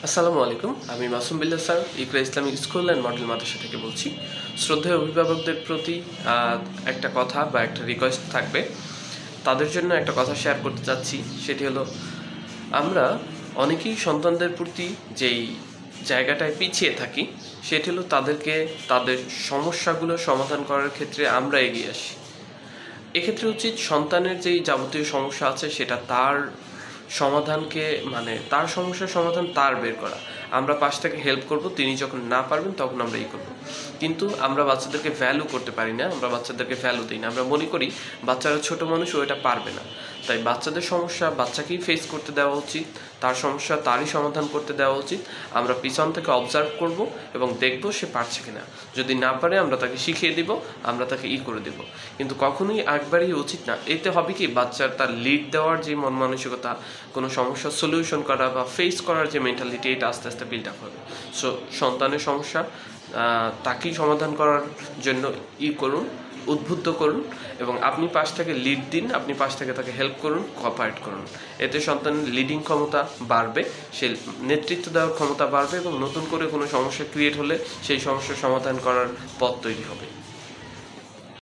আসসালামু আলাইকুম। আমি Masum Billah sir, Iqra Islamic school and model মাদ্রাসা থেকে বলছি। শ্রদ্ধেয় অভিভাবকদের প্রতি একটা কথা বা একটা রিকোয়েস্ট থাকবে। তাদের জন্য একটা কথা শেয়ার করতে চাচ্ছি, সেটি হলো আমরা অনেকেই সন্তানদের প্রতি যেই জায়গাটায় পিছিয়ে থাকি সেটি হলো তাদেরকে তাদের সমস্যাগুলো সমাধান করার ক্ষেত্রে আমরা এগিয়ে আসি। এক্ষেত্রে উচিত সন্তানের যেই যাবতীয় সমস্যা আছে সেটা তার সমাধানকে তার সমস্যার সমাধান তার বের করা। আমরা পাশ থেকে হেল্প করব, তিনি যখন না পারবেন তখন আমরা করব। কিন্তু আমরা বাচ্চাদেরকে ভ্যালু করতে পারি না, আমরা বাচ্চাদেরকে ভ্যালু দিই না। আমরা মনে করি বাচ্চারা ছোট মানুষ, ও এটা পারবে না। তাই বাচ্চাদের সমস্যা বাচ্চাকেই ফেস করতে দেওয়া উচিত, তার সমস্যা তারই সমাধান করতে দেওয়া উচিত। আমরা পিছন থেকে অবজার্ভ করব এবং দেখব সে পারছে কিনা। যদি না পারে আমরা তাকে শিখিয়ে দিব, আমরা তাকে করে দেব। কিন্তু কখনোই একবারই উচিত না। এতে হবে কি, বাচ্চার তার লিড দেওয়ার যে মন মানসিকতা, কোনো সমস্যার সলিউশন করা বা ফেস করার যে মেন্টালিটি, এটা আস্তে আস্তে বিল্ড আপ হবে। সো সন্তানের সমস্যা তাকেই সমাধান করার জন্য করুন, উদ্বুদ্ধ করুন এবং আপনি পাশ থেকে লিড দিন, আপনি পাশ থেকে তাকে হেল্প করুন, কোঅপারেট করুন। এতে সন্তানের লিডিং ক্ষমতা বাড়বে, সে নেতৃত্ব দেওয়ার ক্ষমতা বাড়বে এবং নতুন করে কোনো সমস্যা ক্রিয়েট হলে সেই সমস্যার সমাধান করার পথ তৈরি হবে।